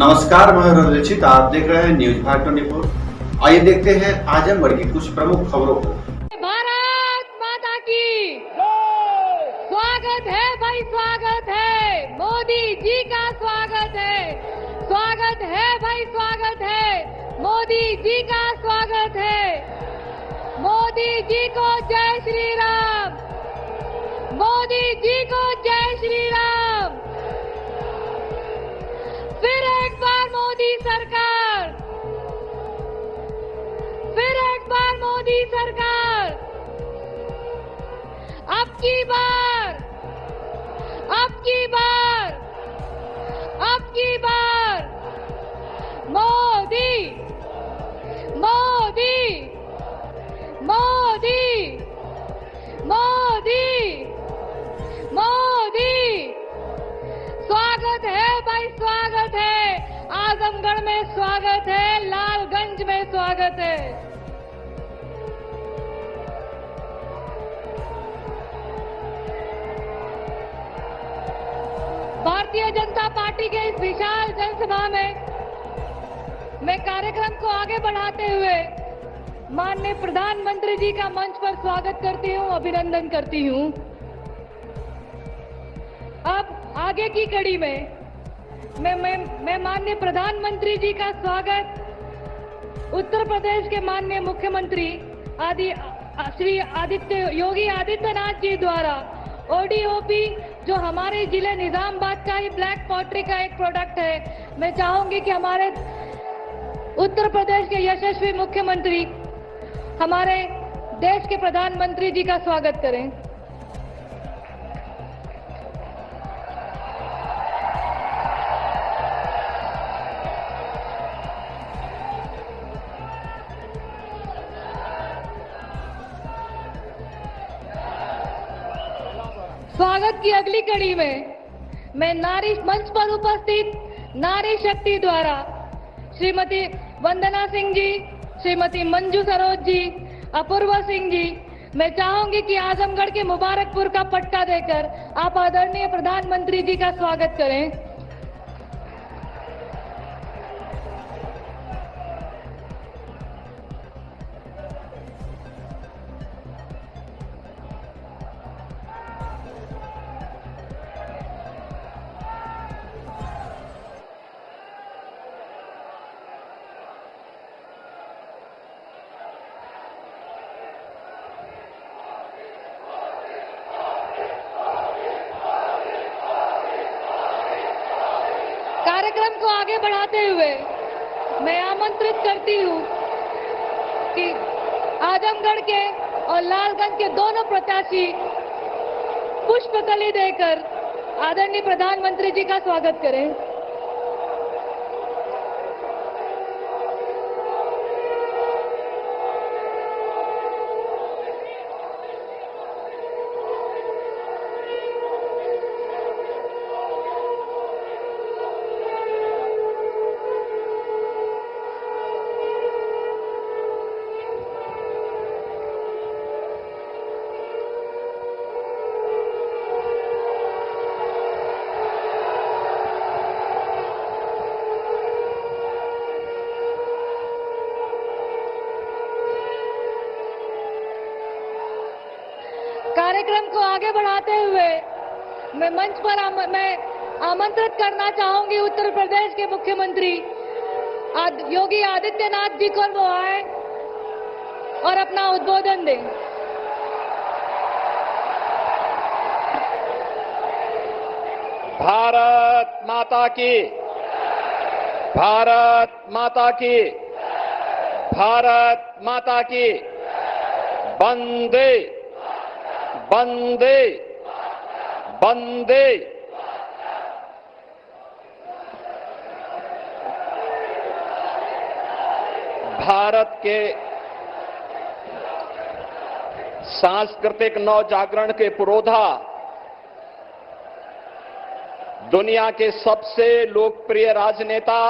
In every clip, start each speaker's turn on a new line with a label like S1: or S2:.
S1: नमस्कार, मैं रंजीत। आप देख रहे हैं न्यूज भारत 24। आइए देखते हैं आजमगढ़ की कुछ प्रमुख खबरों को।
S2: भारत माता की स्वागत है भाई, स्वागत है मोदी जी का, स्वागत है भाई, स्वागत है मोदी जी का, स्वागत है मोदी जी को जय श्री राम, मोदी जी को जय श्री राम। फिर एक बार मोदी सरकार, फिर एक बार मोदी सरकार। अब की बार, अब की बार, अब की बार मोदी, मोदी, मोदी, मोदी, मोदी। स्वागत है भाई, स्वागत है आजमगढ़ में, स्वागत है लालगंज में, स्वागत है। भारतीय जनता पार्टी के इस विशाल जनसभा में मैं कार्यक्रम को आगे बढ़ाते हुए माननीय प्रधानमंत्री जी का मंच पर स्वागत करती हूं, अभिनंदन करती हूं। अब आगे की कड़ी में मैं माननीय प्रधानमंत्री जी का स्वागत उत्तर प्रदेश के माननीय मुख्यमंत्री श्री योगी आदित्यनाथ जी द्वारा ओडीओपी, जो हमारे जिले निजामाबाद का ही ब्लैक पॉटरी का एक प्रोडक्ट है, मैं चाहूंगी कि हमारे उत्तर प्रदेश के यशस्वी मुख्यमंत्री हमारे देश के प्रधानमंत्री जी का स्वागत करें। स्वागत की अगली कड़ी में मैं नारी मंच पर उपस्थित नारी शक्ति द्वारा श्रीमती वंदना सिंह जी, श्रीमती मंजू सरोज जी, अपूर्वा सिंह जी, मैं चाहूंगी कि आजमगढ़ के मुबारकपुर का पट्टा देकर आप आदरणीय प्रधानमंत्री जी का स्वागत करें। कार्यक्रम को आगे बढ़ाते हुए मैं आमंत्रित करती हूं कि आजमगढ़ के और लालगंज के दोनों प्रत्याशी पुष्पकली देकर आदरणीय प्रधानमंत्री जी का स्वागत करें। कार्यक्रम को आगे बढ़ाते हुए मैं मंच पर मैं आमंत्रित करना चाहूंगी उत्तर प्रदेश के मुख्यमंत्री योगी आदित्यनाथ जी को, वो आए और अपना उद्बोधन दें।
S3: भारत माता की, भारत माता की, भारत माता की। वंदे वंदे वंदे। भारत के सांस्कृतिक नवजागरण के पुरोधा, दुनिया के सबसे लोकप्रिय राजनेता,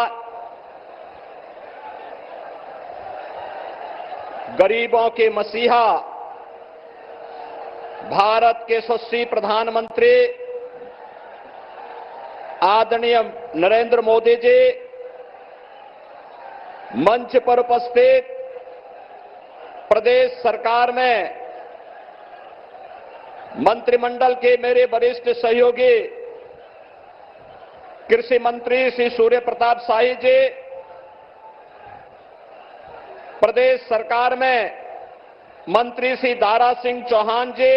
S3: गरीबों के मसीहा, भारत के यशस्वी प्रधानमंत्री आदरणीय नरेंद्र मोदी जी मंच पर उपस्थित प्रदेश सरकार में मंत्रिमंडल के मेरे वरिष्ठ सहयोगी कृषि मंत्री श्री सूर्य प्रताप शाही जी, प्रदेश सरकार में मंत्री श्री दारा सिंह चौहान जी,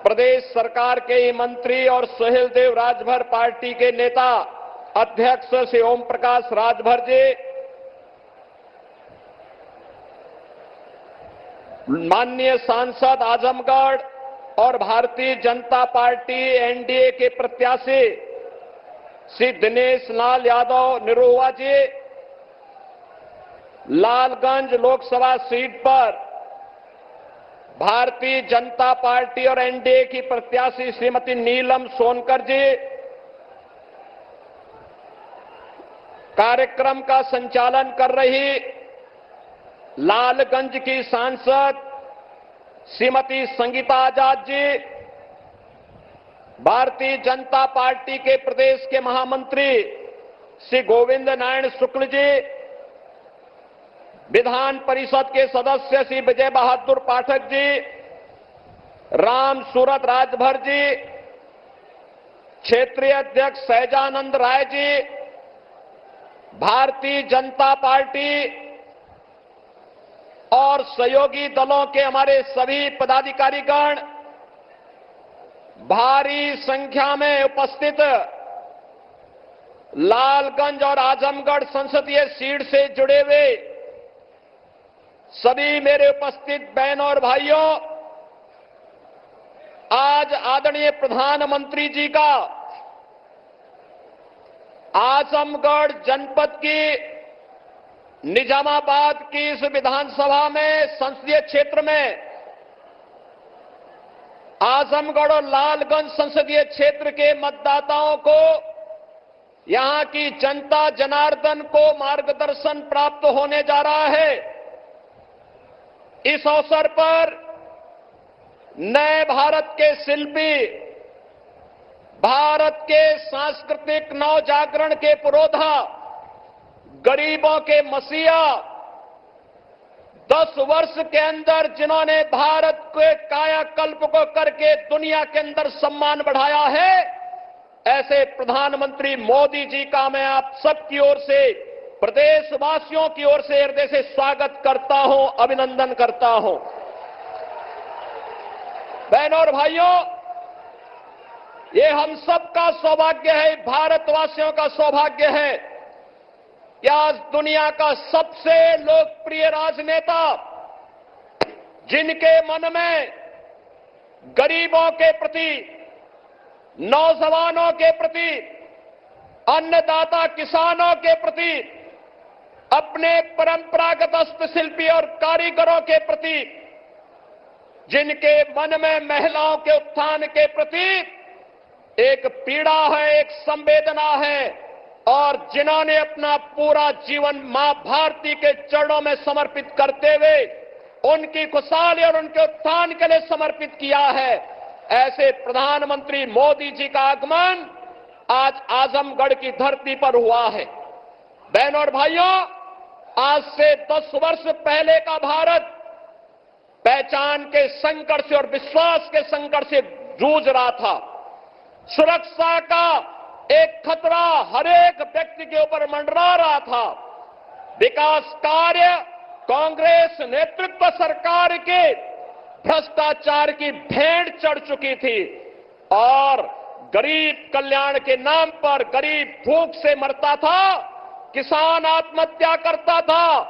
S3: प्रदेश सरकार के मंत्री और सुहेल देव राजभर पार्टी के नेता अध्यक्ष श्री ओम प्रकाश राजभर जी, माननीय सांसद आजमगढ़ और भारतीय जनता पार्टी एनडीए के प्रत्याशी श्री दिनेश लाल यादव निरोवा जी, लालगंज लोकसभा सीट पर भारतीय जनता पार्टी और एनडीए की प्रत्याशी श्रीमती नीलम सोनकर जी, कार्यक्रम का संचालन कर रही लालगंज की सांसद श्रीमती संगीता आजाद जी, भारतीय जनता पार्टी के प्रदेश के महामंत्री श्री गोविंद नारायण शुक्ल जी, विधान परिषद के सदस्य श्री विजय बहादुर पाठक जी, राम सूरत राजभर जी, क्षेत्रीय अध्यक्ष सहजानंद राय जी, भारतीय जनता पार्टी और सहयोगी दलों के हमारे सभी पदाधिकारीगण, भारी संख्या में उपस्थित लालगंज और आजमगढ़ संसदीय सीट से जुड़े हुए सभी मेरे उपस्थित बहनों और भाइयों, आज आदरणीय प्रधानमंत्री जी का आजमगढ़ जनपद की निजामाबाद की इस विधानसभा में संसदीय क्षेत्र में आजमगढ़ और लालगंज संसदीय क्षेत्र के मतदाताओं को, यहां की जनता जनार्दन को मार्गदर्शन प्राप्त होने जा रहा है। इस अवसर पर नए भारत के शिल्पी, भारत के सांस्कृतिक नवजागरण के पुरोधा, गरीबों के मसीहा, 10 वर्ष के अंदर जिन्होंने भारत के कायाकल्प को करके दुनिया के अंदर सम्मान बढ़ाया है, ऐसे प्रधानमंत्री मोदी जी का मैं आप सबकी ओर से, प्रदेशवासियों की ओर से हृदय से स्वागत करता हूं, अभिनंदन करता हूं। बहनों और भाइयों, ये हम सबका सौभाग्य है, भारतवासियों का सौभाग्य है कि आज दुनिया का सबसे लोकप्रिय राजनेता, जिनके मन में गरीबों के प्रति, नौजवानों के प्रति, अन्नदाता किसानों के प्रति, अपने परंपरागत हस्तशिल्पी और कारीगरों के प्रति, जिनके मन में महिलाओं के उत्थान के प्रति एक पीड़ा है, एक संवेदना है, और जिन्होंने अपना पूरा जीवन मां भारती के चरणों में समर्पित करते हुए उनकी खुशहाली और उनके उत्थान के लिए समर्पित किया है, ऐसे प्रधानमंत्री मोदी जी का आगमन आज आजमगढ़ की धरती पर हुआ है। बहनों और भाइयों, आज से 10 वर्ष पहले का भारत पहचान के संकट से और विश्वास के संकट से जूझ रहा था। सुरक्षा का एक खतरा हर एक व्यक्ति के ऊपर मंडरा रहा था। विकास कार्य कांग्रेस नेतृत्व सरकार के भ्रष्टाचार की भेंट चढ़ चुकी थी और गरीब कल्याण के नाम पर गरीब भूख से मरता था, किसान आत्महत्या करता था,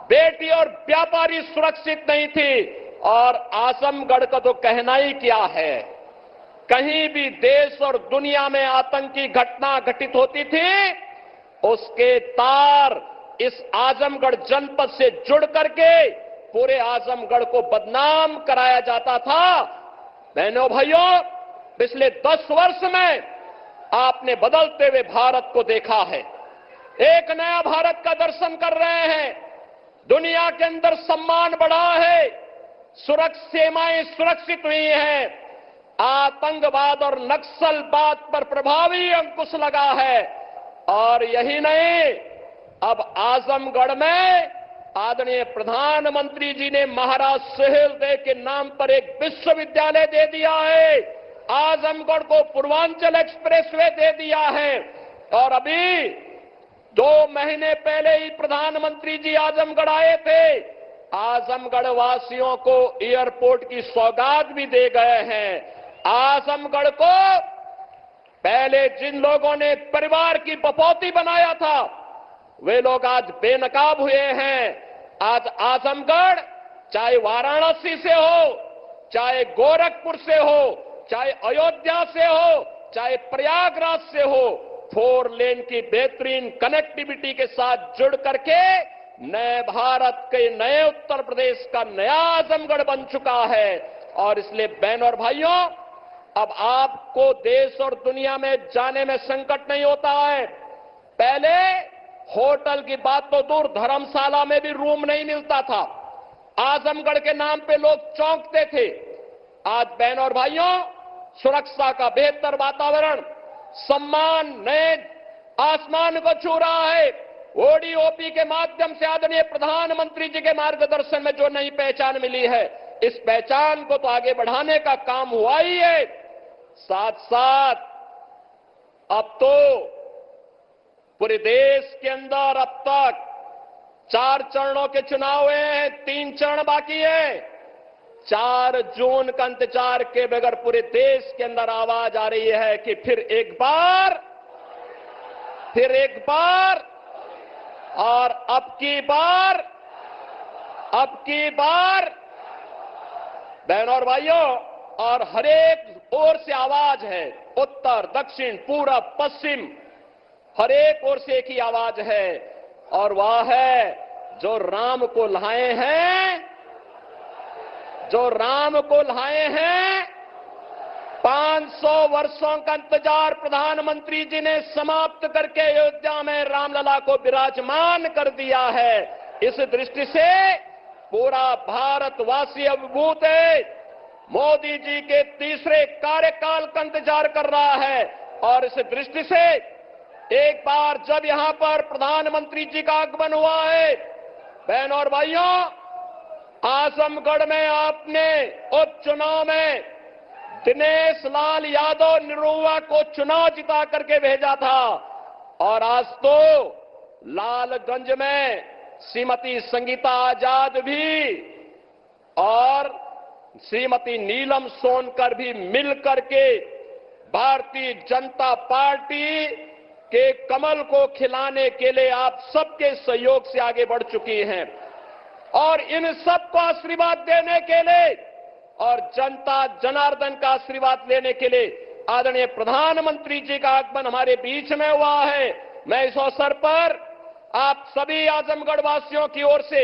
S3: बेटी और व्यापारी सुरक्षित नहीं थी। और आजमगढ़ का तो कहना ही क्या है, कहीं भी देश और दुनिया में आतंकी घटना घटित होती थी, उसके तार इस आजमगढ़ जनपद से जुड़ करके पूरे आजमगढ़ को बदनाम कराया जाता था। बहनों भाइयों, पिछले 10 वर्ष में आपने बदलते हुए भारत को देखा है। एक नया भारत का दर्शन कर रहे हैं। दुनिया के अंदर सम्मान बढ़ा है, सीमाएं सुरक्षित हुई हैं, आतंकवाद और नक्सलवाद पर प्रभावी अंकुश लगा है। और यही नहीं, अब आजमगढ़ में आदरणीय प्रधानमंत्री जी ने महाराज सुहेलदेव के नाम पर एक विश्वविद्यालय दे दिया है। आजमगढ़ को पूर्वांचल एक्सप्रेसवे दे दिया है। और अभी 2 महीने पहले ही प्रधानमंत्री जी आजमगढ़ आए थे। आजमगढ़ वासियों को एयरपोर्ट की सौगात भी दे गए हैं। आजमगढ़ को पहले जिन लोगों ने परिवार की बपौती बनाया था, वे लोग आज बेनकाब हुए हैं। आज आजमगढ़ चाहे वाराणसी से हो, चाहे गोरखपुर से हो, चाहे अयोध्या से हो, चाहे प्रयागराज से हो, 4 लेन की बेहतरीन कनेक्टिविटी के साथ जुड़ करके नए भारत के नए उत्तर प्रदेश का नया आजमगढ़ बन चुका है। और इसलिए बहनों और भाइयों, अब आपको देश और दुनिया में जाने में संकट नहीं होता है। पहले होटल की बात तो दूर, धर्मशाला में भी रूम नहीं मिलता था। आजमगढ़ के नाम पे लोग चौंकते थे। आज बहनों और भाइयों, सुरक्षा का बेहतर वातावरण, सम्मान नए आसमान को छू रहा है। ओडीओपी के माध्यम से आदरणीय प्रधानमंत्री जी के मार्गदर्शन में जो नई पहचान मिली है, इस पहचान को तो आगे बढ़ाने का काम हुआ ही है। साथ साथ अब तो पूरे देश के अंदर अब तक 4 चरणों के चुनाव हुए हैं, 3 चरण बाकी है। 4 जून का इंतजार के बगैर पूरे देश के अंदर आवाज आ रही है कि फिर एक बार और अब की बार बहनों और भाइयों, और हर एक ओर से आवाज है, उत्तर दक्षिण पूरब पश्चिम, हर एक ओर से एक ही आवाज है, और वह है जो राम को लाए हैं। 500 वर्षों का इंतजार प्रधानमंत्री जी ने समाप्त करके अयोध्या में रामलला को विराजमान कर दिया है। इस दृष्टि से पूरा भारतवासी अभिभूत है। मोदी जी के तीसरे कार्यकाल का इंतजार कर रहा है। और इस दृष्टि से एक बार जब यहां पर प्रधानमंत्री जी का आगमन हुआ है, बहनों और भाइयों, आजमगढ़ में आपने उपचुनाव में दिनेश लाल यादव निरुआ को चुनाव जिता करके भेजा था। और आज तो लालगंज में श्रीमती संगीता आजाद भी और श्रीमती नीलम सोनकर भी मिलकर के भारतीय जनता पार्टी के कमल को खिलाने के लिए आप सबके सहयोग से आगे बढ़ चुकी हैं। और इन सबको आशीर्वाद देने के लिए और जनता जनार्दन का आशीर्वाद लेने के लिए आदरणीय प्रधानमंत्री जी का आगमन हमारे बीच में हुआ है। मैं इस अवसर पर आप सभी आजमगढ़ वासियों की ओर से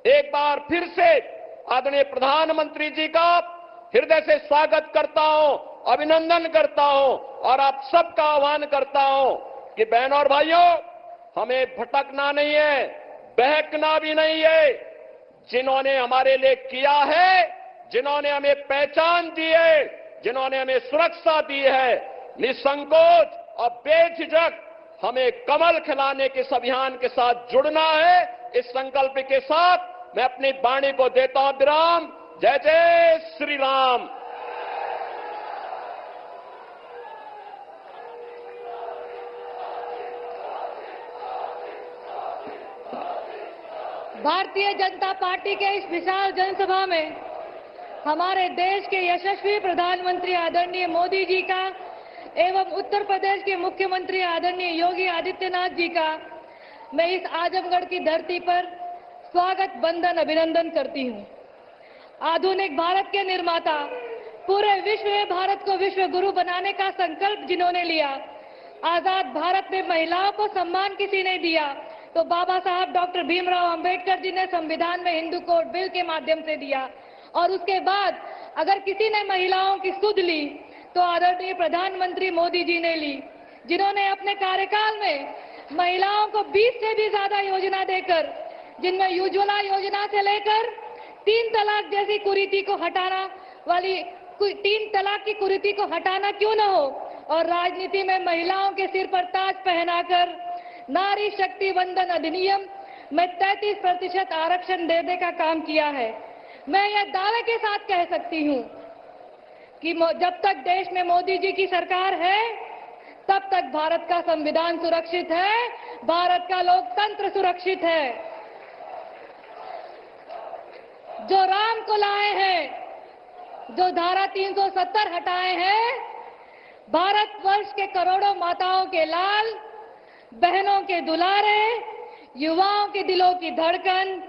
S3: एक बार फिर से आदरणीय प्रधानमंत्री जी का हृदय से स्वागत करता हूं, अभिनंदन करता हूं और आप सबका आह्वान करता हूं कि बहनों और भाइयों, हमें भटकना नहीं है, बहकना भी नहीं है। जिन्होंने हमारे लिए किया है, जिन्होंने हमें पहचान दी है, जिन्होंने हमें सुरक्षा दी है, निसंकोच और बेझिझक हमें कमल खिलाने के इस अभियान के साथ जुड़ना है। इस संकल्प के साथ मैं अपनी वाणी को देता हूं विराम। जय जय श्री राम।
S2: भारतीय जनता पार्टी के इस विशाल जनसभा में हमारे देश के यशस्वी प्रधानमंत्री आदरणीय मोदी जी का एवं उत्तर प्रदेश के मुख्यमंत्री आदरणीय योगी आदित्यनाथ जी का मैं इस आजमगढ़ की धरती पर स्वागत बंदन अभिनंदन करती हूँ। आधुनिक भारत के निर्माता, पूरे विश्व में भारत को विश्व गुरु बनाने का संकल्प जिन्होंने लिया, आजाद भारत में महिलाओं को सम्मान किसी ने दिया तो बाबा साहब डॉक्टर भीमराव अंबेडकर जी ने संविधान में हिंदू कोड बिल के माध्यम से दिया। और उसके बाद अगर किसी ने महिलाओं की सुध ली तो आदरणीय प्रधानमंत्री मोदी जी ने ली, जिन्होंने अपने कार्यकाल में महिलाओं को 20 से भी ज्यादा योजना देकर, जिनमें उज्ज्वला योजना से लेकर 3 तलाक जैसी कुरीति को हटाना वाली 3 तलाक की कुरीति को हटाना क्यों न हो, और राजनीति में महिलाओं के सिर पर ताज पहनाकर नारी शक्ति वंदन अधिनियम में 33% आरक्षण देने का काम किया है। मैं यह दावे के साथ कह सकती हूं कि जब तक देश में मोदी जी की सरकार है, तब तक भारत का संविधान सुरक्षित है, भारत का लोकतंत्र सुरक्षित है। जो राम को लाए हैं, जो धारा 370 हटाए हैं, भारतवर्ष के करोड़ों माताओं के लाल, बहनों के दुलारे, युवाओं के दिलों की धड़कन,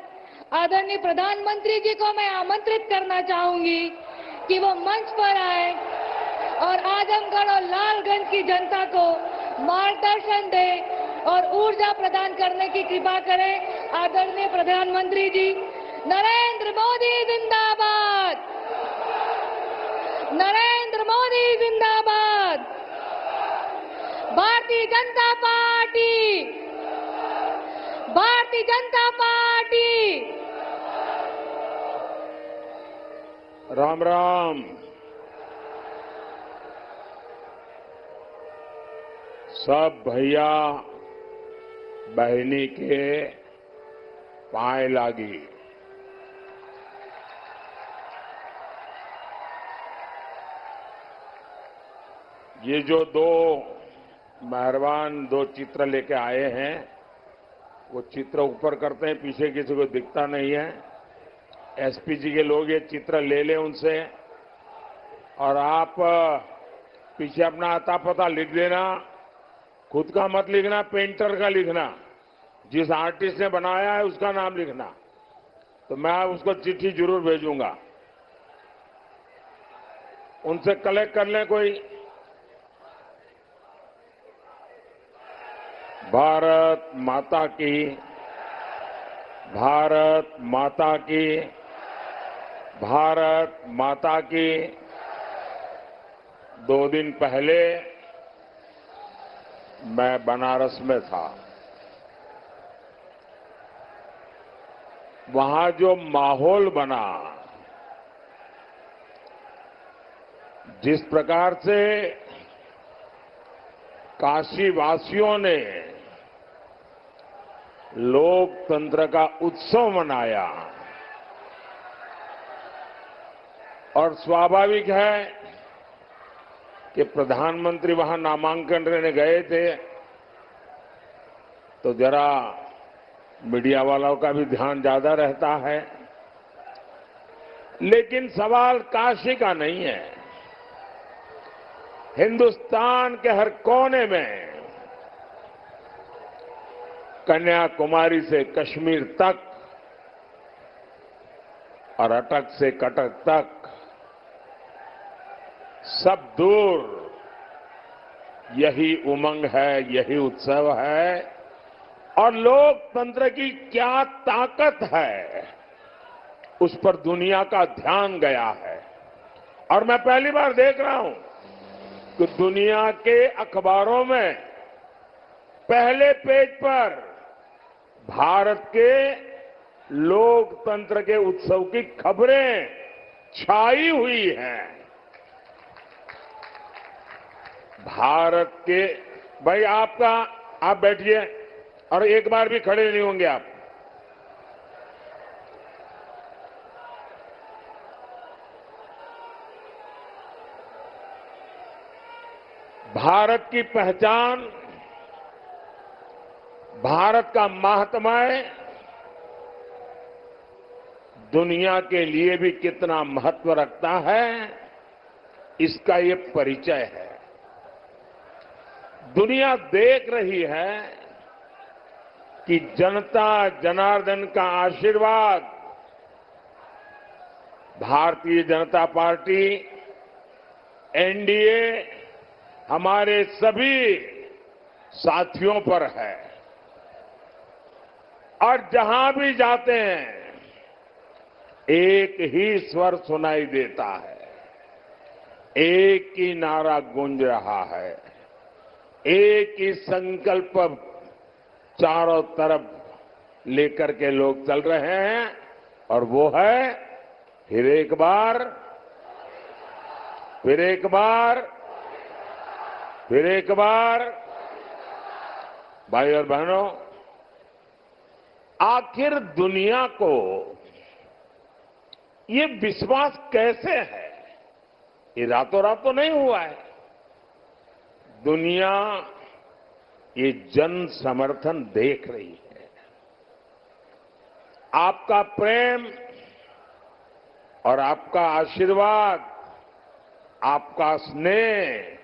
S2: आदरणीय प्रधानमंत्री जी को मैं आमंत्रित करना चाहूंगी कि वो मंच पर आए और आजमगढ़ और लालगंज की जनता को मार्गदर्शन दे और ऊर्जा प्रदान करने की कृपा करें। आदरणीय प्रधानमंत्री जी, नरेंद्र मोदी जिंदाबाद, नरेंद्र मोदी जिंदाबाद, भारतीय जनता पार्टी, भारतीय जनता पार्टी।
S3: राम राम। सब भैया बहनी के पाए लागी। ये जो दो मेहरबान दो चित्र लेके आए हैं, वो चित्र ऊपर करते हैं, पीछे किसी को दिखता नहीं है। एसपी जी के लोग ये चित्र ले लें उनसे, और आप पीछे अपना आता पता लिख देना। खुद का मत लिखना, पेंटर का लिखना, जिस आर्टिस्ट ने बनाया है उसका नाम लिखना, तो मैं उसको चिट्ठी जरूर भेजूंगा। उनसे कलेक्ट कर लें कोई। भारत माता की, भारत माता की, भारत माता की। 2 दिन पहले मैं बनारस में था। वहां जो माहौल बना, जिस प्रकार से काशी वासियों ने लोकतंत्र का उत्सव मनाया, और स्वाभाविक है कि प्रधानमंत्री वहां नामांकन लेने गए थे, तो जरा मीडिया वालों का भी ध्यान ज्यादा रहता है। लेकिन सवाल काशी का नहीं है। हिंदुस्तान के हर कोने में, कन्याकुमारी से कश्मीर तक और अटक से कटक तक, सब दूर यही उमंग है, यही उत्सव है। और लोकतंत्र की क्या ताकत है, उस पर दुनिया का ध्यान गया है। और मैं पहली बार देख रहा हूं कि दुनिया के अखबारों में पहले पेज पर भारत के लोकतंत्र के उत्सव की खबरें छाई हुई हैं। भारत के, भाई आप बैठिए, और एक बार भी खड़े नहीं होंगे आप। भारत की पहचान, भारत का महात्म्य दुनिया के लिए भी कितना महत्व रखता है, इसका ये परिचय है। दुनिया देख रही है कि जनता जनार्दन का आशीर्वाद, भारतीय जनता पार्टी, एनडीए, हमारे सभी साथियों पर है। और जहां भी जाते हैं, एक ही स्वर सुनाई देता है, एक ही नारा गूंज रहा है, एक ही संकल्प चारों तरफ लेकर के लोग चल रहे हैं, और वो है फिर एक बार, फिर एक बार, फिर एक बार,
S4: भाई और बहनों, आखिर दुनिया को ये विश्वास कैसे है? ये रातों रात तो नहीं हुआ है। दुनिया ये जन समर्थन देख रही है। आपका प्रेम और आपका आशीर्वाद, आपका स्नेह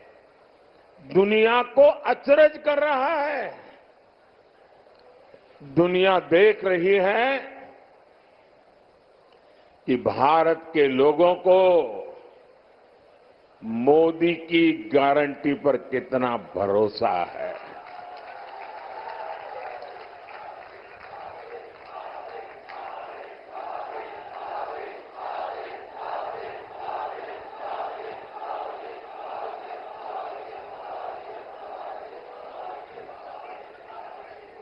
S4: दुनिया को अचरज कर रहा है। दुनिया देख रही है कि भारत के लोगों को मोदी की गारंटी पर कितना भरोसा है।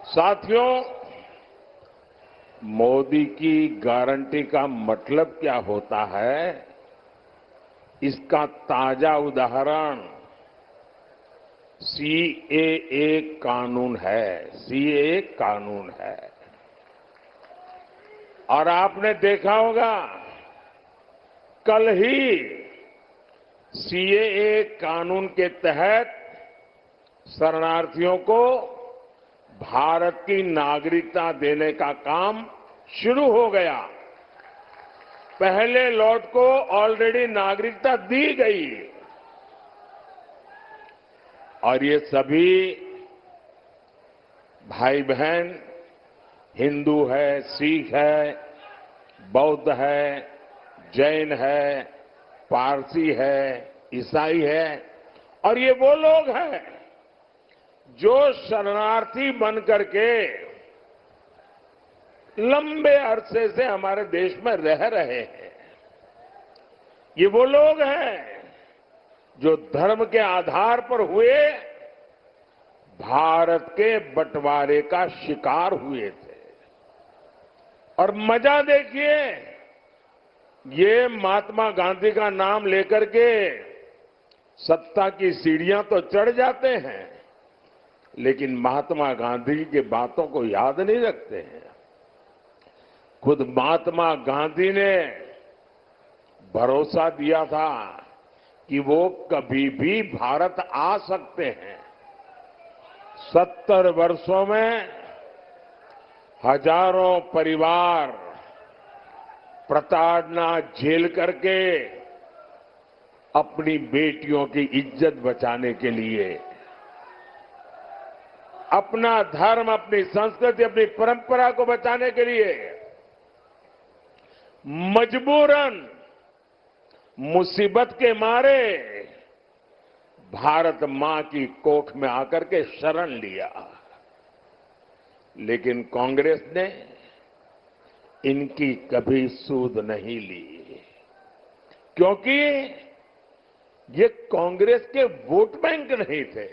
S4: साथियों, मोदी की गारंटी का मतलब क्या होता है, इसका ताजा उदाहरण सीएए कानून है। सीएए कानून है और आपने देखा होगा कल ही सीएए कानून के तहत शरणार्थियों को भारत की नागरिकता देने का काम शुरू हो गया। पहले लॉट को ऑलरेडी नागरिकता दी गई और ये सभी भाई बहन हिंदू है, सिख है, बौद्ध है, जैन है, पारसी है, ईसाई है और ये वो लोग हैं जो शरणार्थी बन करके लंबे अरसे से हमारे देश में रह रहे हैं। ये वो लोग हैं जो धर्म के आधार पर हुए भारत के बंटवारे का शिकार हुए थे। और मजा देखिए, ये महात्मा गांधी का नाम लेकर के सत्ता की सीढ़ियां तो चढ़ जाते हैं, लेकिन महात्मा गांधी की बातों को याद नहीं रखते हैं। खुद महात्मा गांधी ने भरोसा दिया था कि वो कभी भी भारत आ सकते हैं। 70 वर्षों में हजारों परिवार प्रताड़ना झेल करके अपनी बेटियों की इज्जत बचाने के लिए, अपना धर्म, अपनी संस्कृति, अपनी परंपरा को बचाने के लिए मजबूरन मुसीबत के मारे भारत मां की कोख में आकर के शरण लिया। लेकिन कांग्रेस ने इनकी कभी सूध नहीं ली, क्योंकि ये कांग्रेस के वोट बैंक नहीं थे।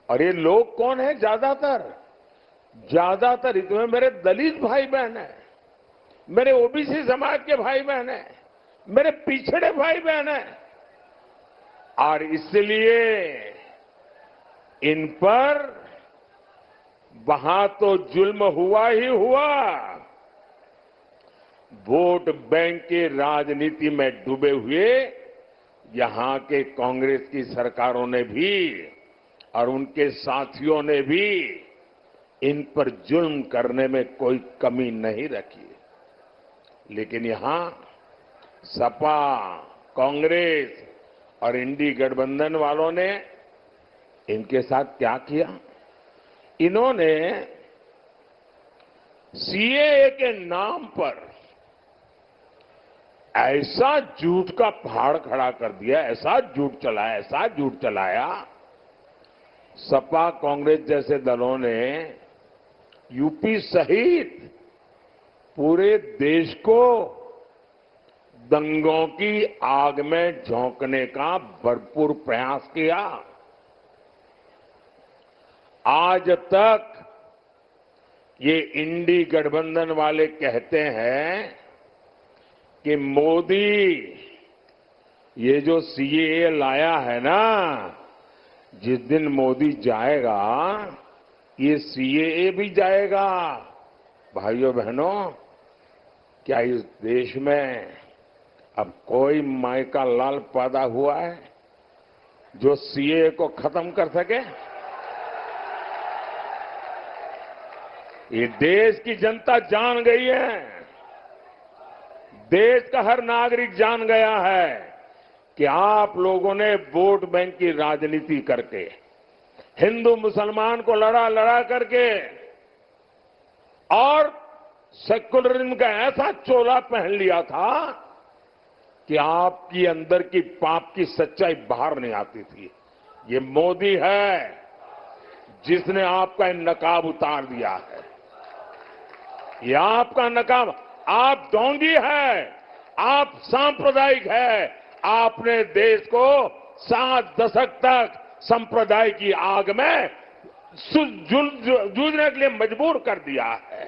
S4: और ये लोग कौन है? ज्यादातर इसमें मेरे दलित भाई बहन हैं, मेरे ओबीसी समाज के भाई बहन हैं, मेरे पिछड़े भाई बहन हैं। और इसलिए इन पर वहां तो जुल्म हुआ ही हुआ, वोट बैंक की राजनीति में डूबे हुए यहां के कांग्रेस की सरकारों ने भी और उनके साथियों ने भी इन पर जुल्म करने में कोई कमी नहीं रखी। लेकिन यहां सपा, कांग्रेस और इंडी गठबंधन वालों ने इनके साथ क्या किया? इन्होंने सीएए के नाम पर ऐसा झूठ का पहाड़ खड़ा कर दिया, ऐसा झूठ चलाया। सपा, कांग्रेस जैसे दलों ने यूपी सहित पूरे देश को दंगों की आग में झोंकने का भरपूर प्रयास किया। आज तक ये इंडी गठबंधन वाले कहते हैं कि मोदी ये जो सीएए लाया है ना, जिस दिन मोदी जाएगा ये सीएए भी जाएगा। भाइयों बहनों, क्या इस देश में अब कोई माई का लाल पैदा हुआ है जो सीएए को खत्म कर सके? ये देश की जनता जान गई है, देश का हर नागरिक जान गया है कि आप लोगों ने वोट बैंक की राजनीति करके, हिंदू मुसलमान को लड़ा करके और सेकुलरिज्म का ऐसा चोला पहन लिया था कि आपकी अंदर की पाप की सच्चाई बाहर नहीं आती थी। ये मोदी है जिसने आपका नकाब उतार दिया है। ये आपका नकाब, आप ढोंगी है, आप सांप्रदायिक है। आपने देश को 7 दशक तक संप्रदाय की आग में जूझने के लिए मजबूर कर दिया है।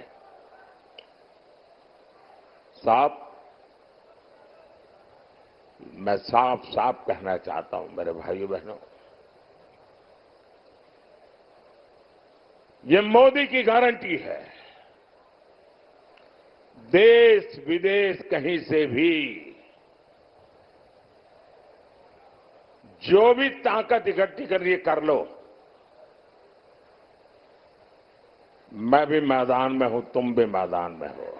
S4: साहब, मैं साफ साफ कहना चाहता हूं मेरे भाइयों बहनों, ये मोदी की गारंटी है। देश विदेश कहीं से भी जो भी ताकत इकट्ठी करनी है कर लो। मैं भी मैदान में हूं, तुम भी मैदान में हो।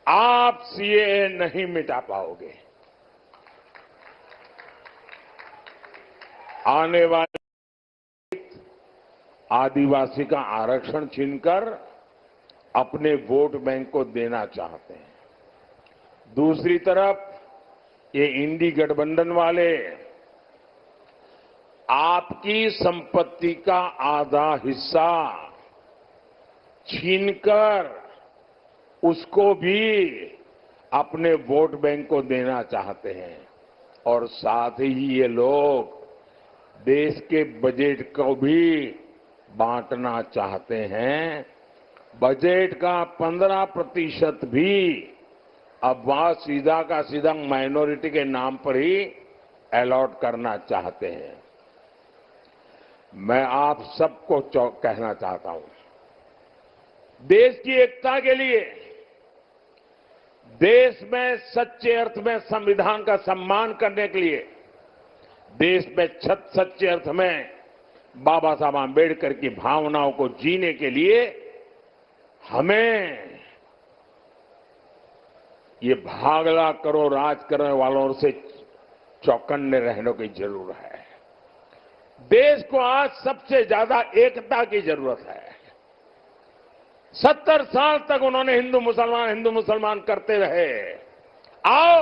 S4: आप सीएए नहीं मिटा पाओगे। आने वाले आदिवासी का आरक्षण छीनकर अपने वोट बैंक को देना चाहते हैं। दूसरी तरफ ये इंडी गठबंधन वाले आपकी संपत्ति का आधा हिस्सा छीनकर उसको भी अपने वोट बैंक को देना चाहते हैं और साथ ही ये लोग देश के बजट को भी बांटना चाहते हैं। बजट का 15% भी अब वह सीधा का सीधा माइनॉरिटी के नाम पर ही अलॉट करना चाहते हैं। मैं आप सबको कहना चाहता हूं, देश की एकता के लिए, देश में सच्चे अर्थ में संविधान का सम्मान करने के लिए, देश में सच्चे अर्थ में बाबा साहब आंबेडकर की भावनाओं को जीने के लिए हमें ये भागला करो राज करने वालों से चौकन्ने रहने की जरूरत है। देश को आज सबसे ज्यादा एकता की जरूरत है। 70 साल तक उन्होंने हिंदू मुसलमान करते रहे। आओ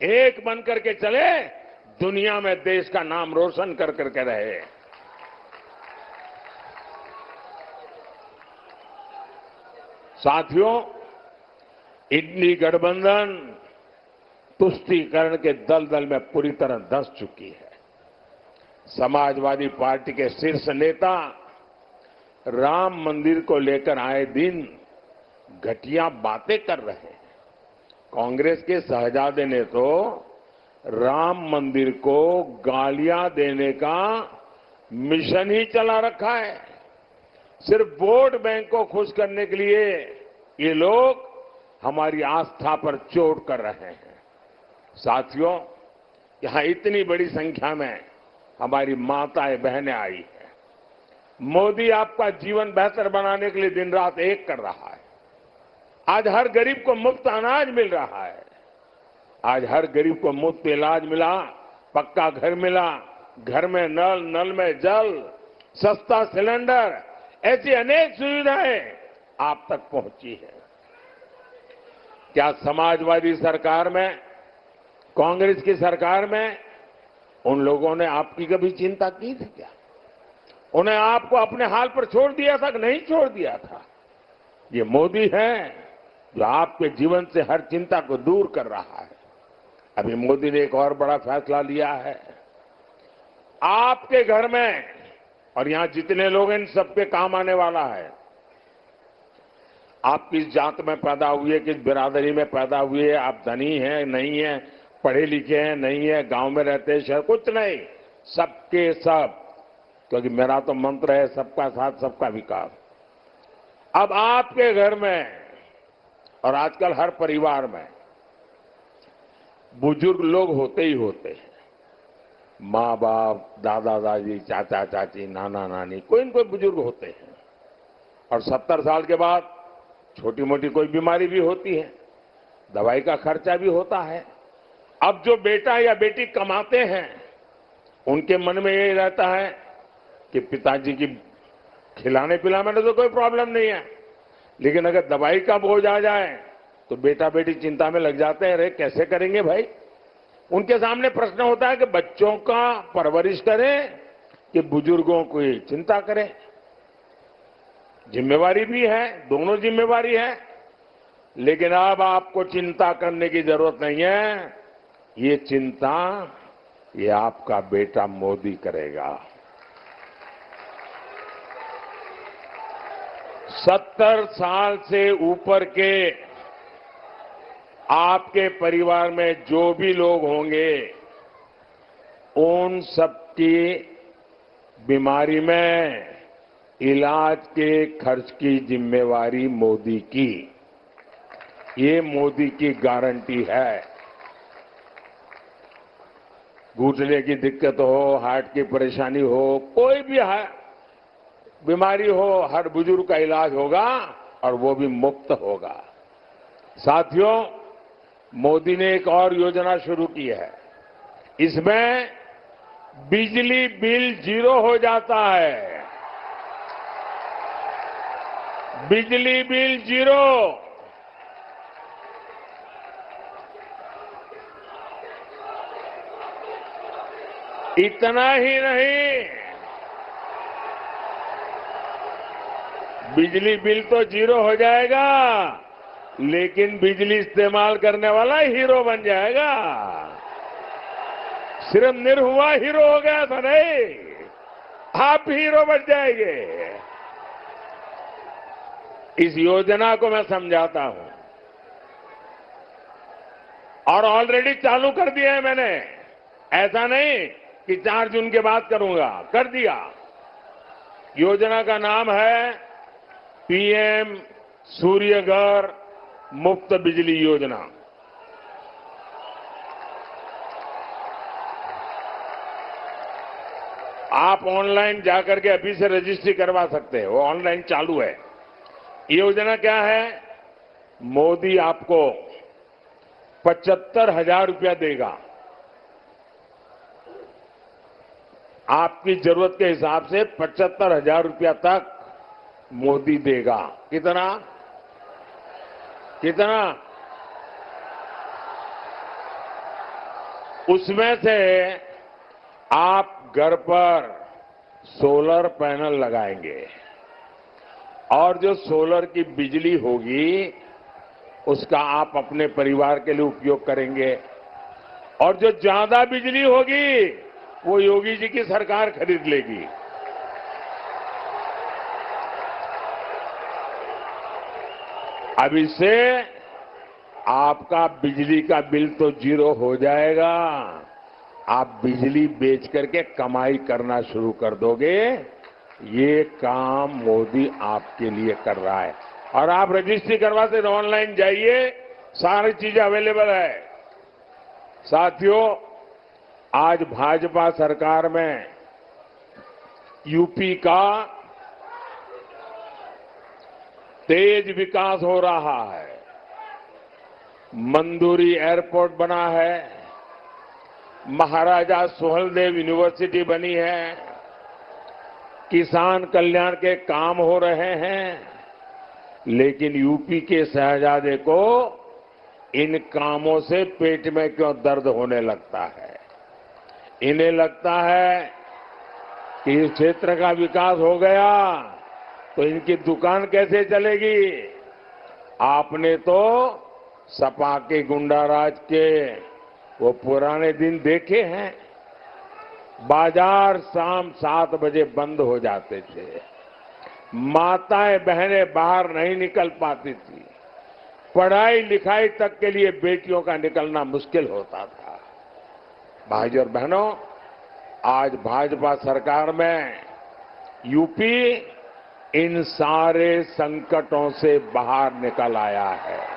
S4: एक बन करके चले, दुनिया में देश का नाम रोशन कर करके रहे। साथियों, इंडी गठबंधन तुष्टीकरण के दलदल में पूरी तरह धंस चुकी है। समाजवादी पार्टी के शीर्ष नेता राम मंदिर को लेकर आए दिन घटिया बातें कर रहे हैं। कांग्रेस के शहजादे ने तो राम मंदिर को गालियां देने का मिशन ही चला रखा है। सिर्फ वोट बैंक को खुश करने के लिए ये लोग हमारी आस्था पर चोट कर रहे हैं। साथियों, यहां इतनी बड़ी संख्या में हमारी माताएं बहनें आई हैं। मोदी आपका जीवन बेहतर बनाने के लिए दिन रात एक कर रहा है। आज हर गरीब को मुफ्त अनाज मिल रहा है। आज हर गरीब को मुफ्त इलाज मिला, पक्का घर मिला, घर में नल, नल में जल, सस्ता सिलेंडर, ऐसी अनेक सुविधाएं आप तक पहुंची है। क्या समाजवादी सरकार में, कांग्रेस की सरकार में उन लोगों ने आपकी कभी चिंता की थी क्या? उन्हें आपको अपने हाल पर छोड़ दिया था कि नहीं छोड़ दिया था? ये मोदी है जो आपके जीवन से हर चिंता को दूर कर रहा है। अभी मोदी ने एक और बड़ा फैसला लिया है। आपके घर में और यहां जितने लोग हैं इन सबके काम आने वाला है। आप किस जात में पैदा हुए, किस बिरादरी में पैदा हुए, आप धनी हैं नहीं हैं, पढ़े लिखे हैं नहीं है, गांव में रहते हैं शहर, कुछ नहीं, सबके सब, क्योंकि मेरा तो मंत्र है सबका साथ सबका विकास। अब आपके घर में और आजकल हर परिवार में बुजुर्ग लोग होते ही होते हैं, माँ बाप, दादा दादी, चाचा चाची, नाना नानी, कोई न कोई बुजुर्ग होते हैं। और 70 साल के बाद छोटी मोटी कोई बीमारी भी होती है, दवाई का खर्चा भी होता है। अब जो बेटा या बेटी कमाते हैं उनके मन में ये रहता है कि पिताजी की खिलाने पिलाने में तो कोई प्रॉब्लम नहीं है, लेकिन अगर दवाई का बोझ आ जाए तो बेटा बेटी चिंता में लग जाते हैं, अरे कैसे करेंगे भाई। उनके सामने प्रश्न होता है कि बच्चों का परवरिश करें कि बुजुर्गों की चिंता करें। जिम्मेवारी भी है, दोनों जिम्मेवारी है, लेकिन अब आपको चिंता करने की जरूरत नहीं है। ये चिंता ये आपका बेटा मोदी करेगा। 70 साल से ऊपर के आपके परिवार में जो भी लोग होंगे उन सबकी बीमारी में इलाज के खर्च की जिम्मेवारी मोदी की, ये मोदी की गारंटी है। घुटने की दिक्कत हो, हार्ट की परेशानी हो, कोई भी बीमारी हो, हर बुजुर्ग का इलाज होगा और वो भी मुफ्त होगा। साथियों, मोदी ने एक और योजना शुरू की है, इसमें बिजली बिल 0 हो जाता है। बिजली बिल 0। इतना ही नहीं, बिजली बिल तो 0 हो जाएगा, लेकिन बिजली इस्तेमाल करने वाला हीरो बन जाएगा। सिर्फ निरहुआ हीरो हो गया था नहीं, आप हीरो बन जाएंगे। इस योजना को मैं समझाता हूं और ऑलरेडी चालू कर दिया है मैंने, ऐसा नहीं कि 4 जून के बाद करूंगा, कर दिया। योजना का नाम है पीएम सूर्य घर मुफ्त बिजली योजना। आप ऑनलाइन जाकर के अभी से रजिस्ट्री करवा सकते हैं, वो ऑनलाइन चालू है। योजना क्या है? मोदी आपको 75,000 रुपया देगा, आपकी जरूरत के हिसाब से 75,000 रुपया तक मोदी देगा। कितना कितना? उसमें से आप घर पर सोलर पैनल लगाएंगे और जो सोलर की बिजली होगी उसका आप अपने परिवार के लिए उपयोग करेंगे, और जो ज्यादा बिजली होगी वो योगी जी की सरकार खरीद लेगी। अब इससे आपका बिजली का बिल तो 0 हो जाएगा, आप बिजली बेच करके कमाई करना शुरू कर दोगे। ये काम मोदी आपके लिए कर रहा है। और आप रजिस्ट्री करवाते तो ऑनलाइन जाइए, सारी चीजें अवेलेबल है। साथियों, आज भाजपा सरकार में यूपी का तेज विकास हो रहा है। मंदुरी एयरपोर्ट बना है, महाराजा सुहेलदेव यूनिवर्सिटी बनी है, किसान कल्याण के काम हो रहे हैं। लेकिन यूपी के शहजादे को इन कामों से पेट में क्यों दर्द होने लगता है? इन्हें लगता है कि इस क्षेत्र का विकास हो गया तो इनकी दुकान कैसे चलेगी। आपने तो सपा के गुंडाराज के वो पुराने दिन देखे हैं। बाजार शाम 7 बजे बंद हो जाते थे, माताएं बहनें बाहर नहीं निकल पाती थी। पढ़ाई लिखाई तक के लिए बेटियों का निकलना मुश्किल होता था। भाइयों और बहनों, आज भाजपा सरकार में यूपी इन सारे संकटों से बाहर निकल आया है।